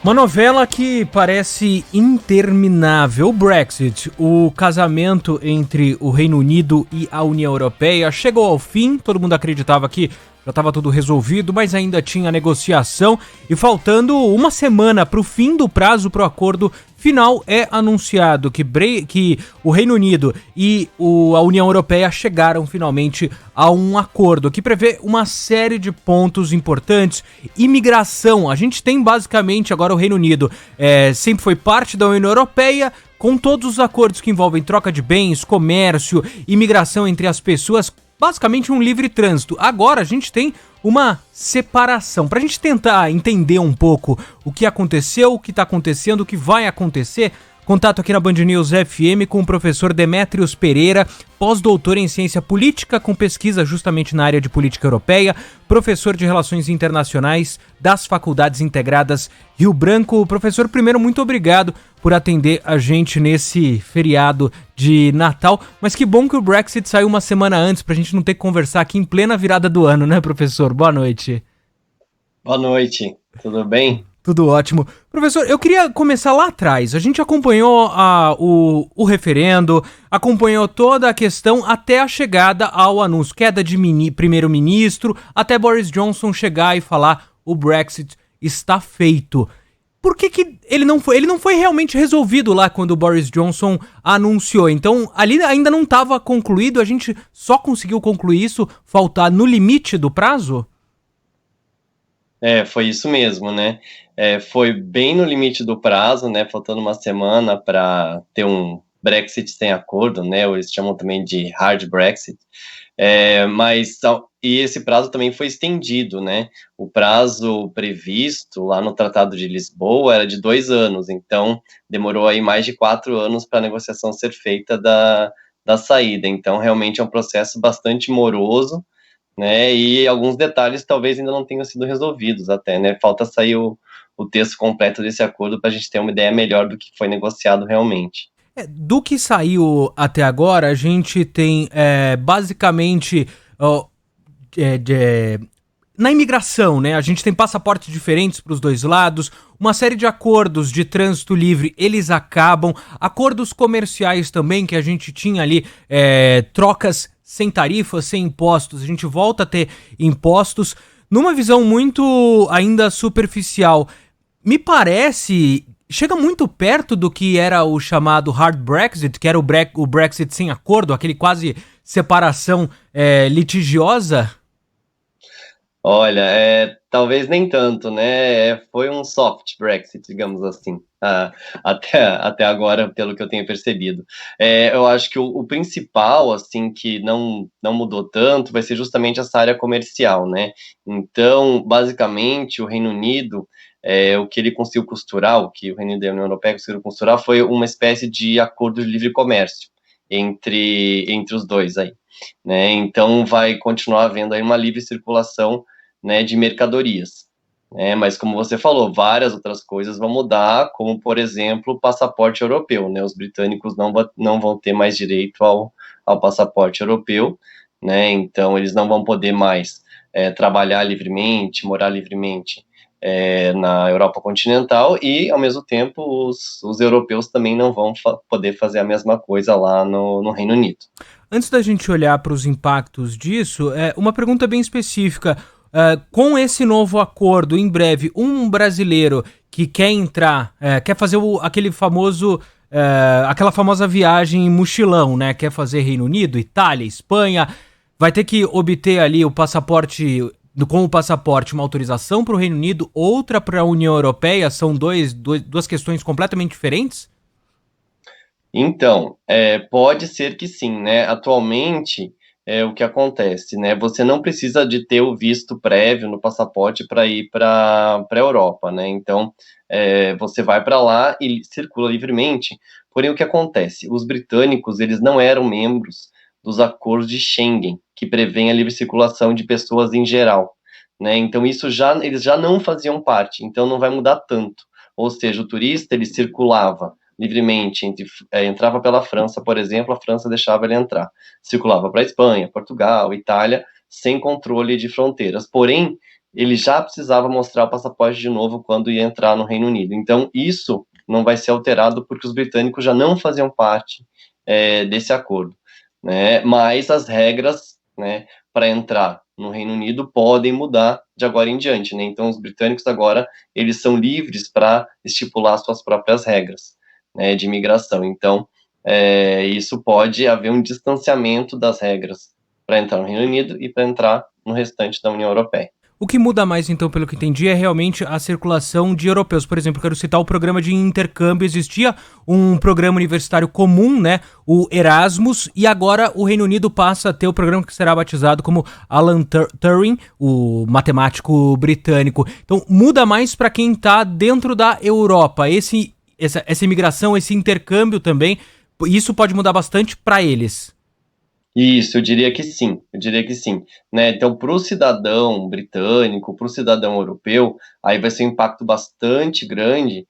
Uma novela que parece interminável. O Brexit, o casamento entre o Reino Unido e a União Europeia, chegou ao fim. Todo mundo acreditava que já estava tudo resolvido, mas ainda tinha negociação. E faltando uma semana para o fim do prazo para o acordo final, é anunciado que o Reino Unido e a União Europeia chegaram finalmente a um acordo que prevê uma série de pontos importantes. Imigração, a gente tem basicamente agora o Reino Unido sempre foi parte da União Europeia, com todos os acordos que envolvem troca de bens, comércio, imigração entre as pessoas, basicamente um livre trânsito. Agora a gente tem uma separação. Para a gente tentar entender um pouco o que aconteceu, o que está acontecendo, o que vai acontecer, contato aqui na Band News FM com o professor Demétrios Pereira, pós-doutor em ciência política, com pesquisa justamente na área de política europeia, professor de relações internacionais das Faculdades Integradas Rio Branco. Professor, primeiro, muito obrigado por atender a gente nesse feriado de Natal, mas que bom que o Brexit saiu uma semana antes pra gente não ter que conversar aqui em plena virada do ano, né, professor? Boa noite. Boa noite, tudo bem? Tudo ótimo. Professor, eu queria começar lá atrás. A gente acompanhou o referendo, acompanhou toda a questão até a chegada ao anúncio, queda de primeiro-ministro, até Boris Johnson chegar e falar o Brexit está feito. Por que ele não foi realmente resolvido lá quando o Boris Johnson anunciou? Então, ali ainda não estava concluído, a gente só conseguiu concluir isso, faltar no limite do prazo? Foi isso mesmo, né? Foi bem no limite do prazo, né? Faltando uma semana para ter um Brexit sem acordo, né? Ou eles chamam também de hard Brexit. E esse prazo também foi estendido, né? O prazo previsto lá no Tratado de Lisboa era de 2 anos, então demorou aí mais de 4 anos para a negociação ser feita da saída. Então, realmente é um processo bastante moroso, né? E alguns detalhes talvez ainda não tenham sido resolvidos até, né? Falta sair o texto completo desse acordo para a gente ter uma ideia melhor do que foi negociado realmente. Do que saiu até agora, a gente tem basicamente na imigração, né? A gente tem passaportes diferentes para os dois lados, uma série de acordos de trânsito livre, eles acabam, acordos comerciais também, que a gente tinha ali, trocas sem tarifas, sem impostos, a gente volta a ter impostos. Numa visão muito ainda superficial, me parece, chega muito perto do que era o chamado hard Brexit, que era o Brexit sem acordo, aquele quase separação litigiosa. Olha, talvez nem tanto, né? Foi um soft Brexit, digamos assim, até agora, pelo que eu tenho percebido. Eu acho que o principal, assim, que não mudou tanto, vai ser justamente essa área comercial, né? Então, basicamente, o Reino Unido, o que ele conseguiu costurar, o que o Reino Unido e a União Europeia conseguiram costurar, foi uma espécie de acordo de livre comércio entre os dois aí, né? Então, vai continuar havendo aí uma livre circulação, né, de mercadorias, né? Mas como você falou, várias outras coisas vão mudar, como por exemplo o passaporte europeu, né? Os britânicos não vão ter mais direito ao passaporte europeu, né? Então eles não vão poder mais trabalhar livremente, morar livremente na Europa continental, e ao mesmo tempo os europeus também não vão poder fazer a mesma coisa lá no Reino Unido. Antes da gente olhar para os impactos disso, uma pergunta bem específica. Com esse novo acordo, em breve, um brasileiro que quer entrar, quer fazer aquela famosa viagem mochilão, né? Quer fazer Reino Unido, Itália, Espanha, vai ter que obter ali o passaporte, com o passaporte, uma autorização para o Reino Unido, outra para a União Europeia. São duas questões completamente diferentes? Então, pode ser que sim, né? Atualmente, o que acontece, né? Você não precisa de ter o visto prévio no passaporte para ir para a Europa, né? Então, você vai para lá e circula livremente. Porém, o que acontece? Os britânicos, eles não eram membros dos acordos de Schengen, que prevêem a livre circulação de pessoas em geral, né? Então, eles já não faziam parte, então não vai mudar tanto. Ou seja, o turista, ele circulava livremente, entrava pela França, por exemplo, a França deixava ele entrar. Circulava para a Espanha, Portugal, Itália, sem controle de fronteiras. Porém, ele já precisava mostrar o passaporte de novo quando ia entrar no Reino Unido. Então, isso não vai ser alterado porque os britânicos já não faziam parte desse acordo, né? Mas as regras, né, para entrar no Reino Unido podem mudar de agora em diante, né? Então, os britânicos agora, eles são livres para estipular suas próprias regras, né, de imigração. Então, isso pode haver um distanciamento das regras para entrar no Reino Unido e para entrar no restante da União Europeia. O que muda mais, então, pelo que entendi, é realmente a circulação de europeus. Por exemplo, quero citar o programa de intercâmbio. Existia um programa universitário comum, né? O Erasmus, e agora o Reino Unido passa a ter o programa que será batizado como Alan Turing, o matemático britânico. Então, muda mais para quem está dentro da Europa. Essa imigração, esse intercâmbio também, isso pode mudar bastante para eles. Isso, eu diria que sim, né? Então, para o cidadão britânico, para o cidadão europeu, aí vai ser um impacto bastante grande,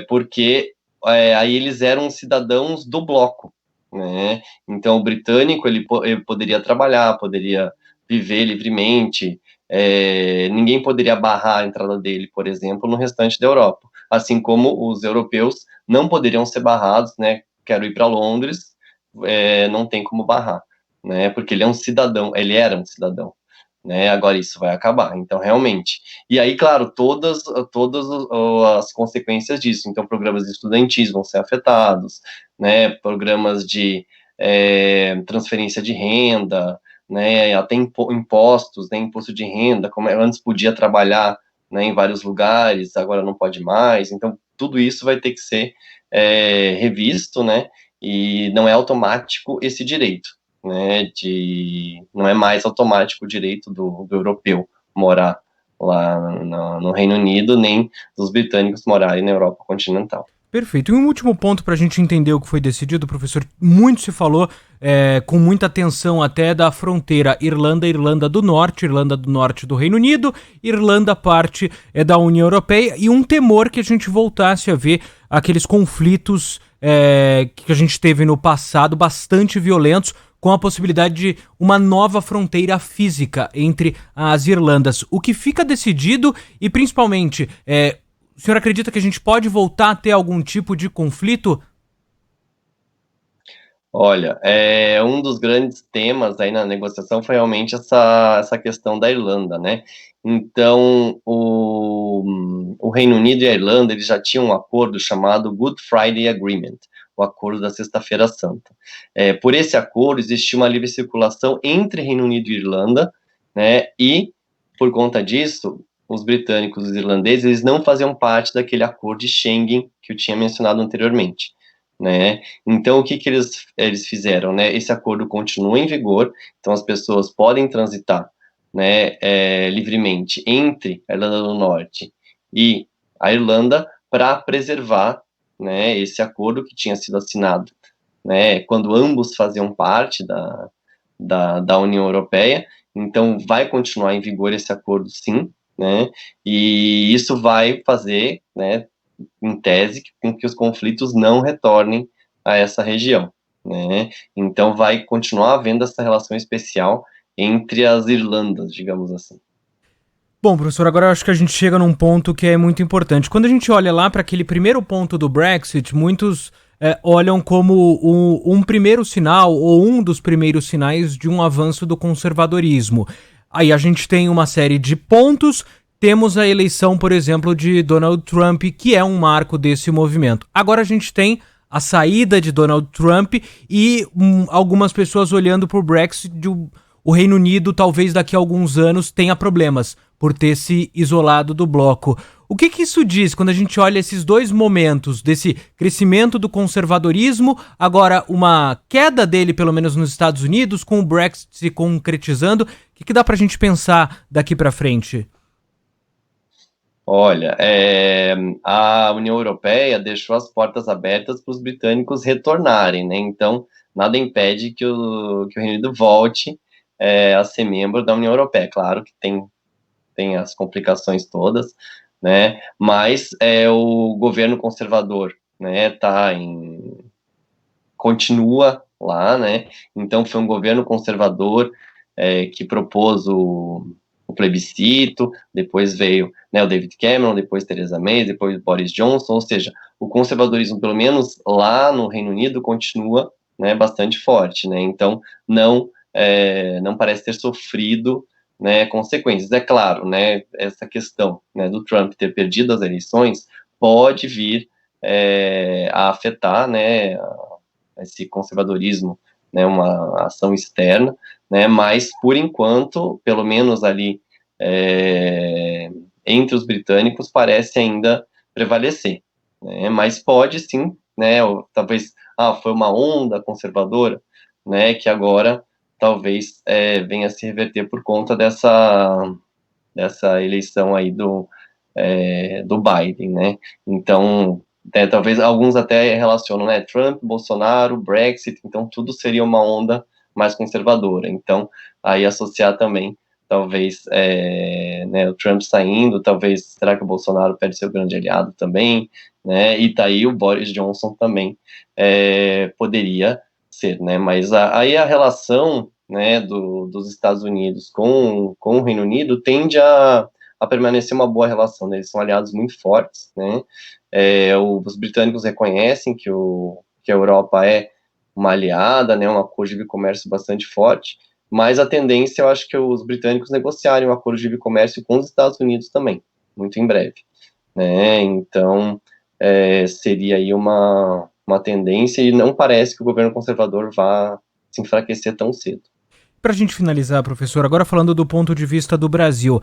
porque aí eles eram cidadãos do bloco, né? Então, o britânico ele poderia trabalhar, poderia viver livremente, ninguém poderia barrar a entrada dele, por exemplo, no restante da Europa, assim como os europeus não poderiam ser barrados, né? Quero ir para Londres, não tem como barrar, né? Porque ele é um cidadão, ele era um cidadão, né? Agora isso vai acabar. Então, realmente. E aí, claro, todas as consequências disso. Então, programas estudantis vão ser afetados, né? Programas de transferência de renda, né? Até impostos, né? Imposto de renda, como antes podia trabalhar, né, em vários lugares, agora não pode mais. Então, tudo isso vai ter que ser revisto, né? E não é automático esse direito, né, não é mais automático o direito do europeu morar lá no Reino Unido, nem dos britânicos morarem na Europa continental. Perfeito. E um último ponto para a gente entender o que foi decidido, professor, muito se falou, com muita atenção até da fronteira Irlanda do Norte do Reino Unido, Irlanda parte da União Europeia, e um temor que a gente voltasse a ver aqueles conflitos que a gente teve no passado, bastante violentos, com a possibilidade de uma nova fronteira física entre as Irlandas. O que fica decidido e, principalmente, o senhor acredita que a gente pode voltar a ter algum tipo de conflito? Olha, um dos grandes temas aí na negociação foi realmente essa questão da Irlanda, né? Então, o Reino Unido e a Irlanda, eles já tinham um acordo chamado Good Friday Agreement, o acordo da Sexta-feira Santa. Por esse acordo, existia uma livre circulação entre Reino Unido e Irlanda, né? E, por conta disso, os britânicos e os irlandeses, eles não faziam parte daquele acordo de Schengen que eu tinha mencionado anteriormente, né? Então, o que eles fizeram, né? Esse acordo continua em vigor, então as pessoas podem transitar, né, livremente entre a Irlanda do Norte e a Irlanda para preservar, né, esse acordo que tinha sido assinado, né, quando ambos faziam parte da União Europeia. Então, vai continuar em vigor esse acordo, sim, né? E isso vai fazer, né, em tese, com que os conflitos não retornem a essa região, né? Então vai continuar havendo essa relação especial entre as Irlandas, digamos assim. Bom, professor, agora eu acho que a gente chega num ponto que é muito importante. Quando a gente olha lá para aquele primeiro ponto do Brexit, muitos olham como um primeiro sinal ou um dos primeiros sinais de um avanço do conservadorismo. Aí a gente tem uma série de pontos. Temos a eleição, por exemplo, de Donald Trump, que é um marco desse movimento. Agora a gente tem a saída de Donald Trump e algumas pessoas olhando para o Brexit. O Reino Unido, talvez daqui a alguns anos, tenha problemas por ter se isolado do bloco. O que isso diz quando a gente olha esses dois momentos, desse crescimento do conservadorismo, agora uma queda dele, pelo menos nos Estados Unidos, com o Brexit se concretizando? O que dá pra gente pensar daqui pra frente? Olha, a União Europeia deixou as portas abertas para os britânicos retornarem, né? Então, nada impede que o Reino Unido volte a ser membro da União Europeia. Claro que tem as complicações todas, né? Mas o governo conservador, né, continua lá, né? Então foi um governo conservador que propôs o plebiscito, depois veio, né, o David Cameron, depois Theresa May, depois Boris Johnson, ou seja, o conservadorismo, pelo menos lá no Reino Unido, continua, né, bastante forte, né, então não parece ter sofrido, né, consequências. É claro, né, essa questão, né, do Trump ter perdido as eleições pode vir a afetar, né, esse conservadorismo, né, uma ação externa, né, mas por enquanto, pelo menos ali entre os britânicos, parece ainda prevalecer, né, mas pode sim, né, ou, talvez, foi uma onda conservadora, né, que agora talvez venha a se reverter por conta dessa eleição aí do Biden, né, então talvez alguns até relacionam, né, Trump, Bolsonaro, Brexit, então tudo seria uma onda mais conservadora. Então, aí associar também, talvez, né, o Trump saindo, talvez, será que o Bolsonaro perde seu grande aliado também, né, e tá aí o Boris Johnson também poderia ser, né, mas aí a relação, né, dos Estados Unidos com o Reino Unido tende a permanecer uma boa relação, né, eles são aliados muito fortes, né, os britânicos reconhecem que a Europa é uma aliada, né, um acordo de comércio bastante forte, mas a tendência, eu acho que os britânicos negociarem um acordo de comércio com os Estados Unidos também, muito em breve, né, então seria aí uma tendência e não parece que o governo conservador vá se enfraquecer tão cedo. Pra gente finalizar, professor, agora falando do ponto de vista do Brasil,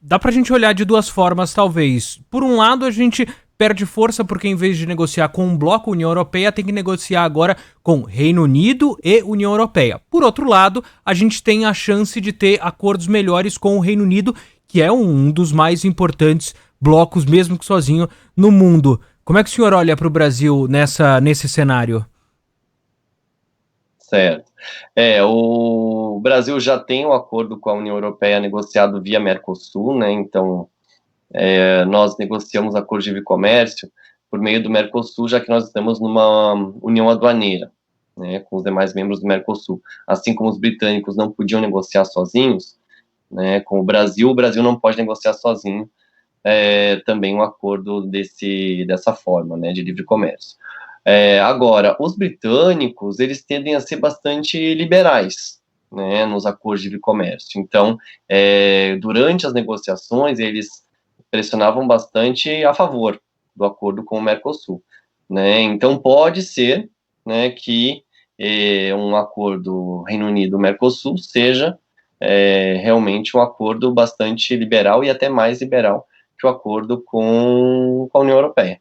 dá pra gente olhar de duas formas, talvez. Por um lado, a gente perde força porque em vez de negociar com um bloco União Europeia, tem que negociar agora com Reino Unido e União Europeia. Por outro lado, a gente tem a chance de ter acordos melhores com o Reino Unido, que é um dos mais importantes blocos, mesmo que sozinho, no mundo. Como é que o senhor olha para o Brasil nesse cenário? Certo. O Brasil já tem um acordo com a União Europeia negociado via Mercosul, né? Então, nós negociamos acordo de livre comércio por meio do Mercosul, já que nós estamos numa união aduaneira, né, com os demais membros do Mercosul. Assim como os britânicos não podiam negociar sozinhos, né, com o Brasil não pode negociar sozinho também um acordo dessa forma, né, de livre comércio. Agora, os britânicos, eles tendem a ser bastante liberais, né, nos acordos de livre comércio. Então, durante as negociações, eles pressionavam bastante a favor do acordo com o Mercosul, né? Então, pode ser, né, que um acordo Reino Unido-Mercosul seja realmente um acordo bastante liberal e até mais liberal que o acordo com a União Europeia.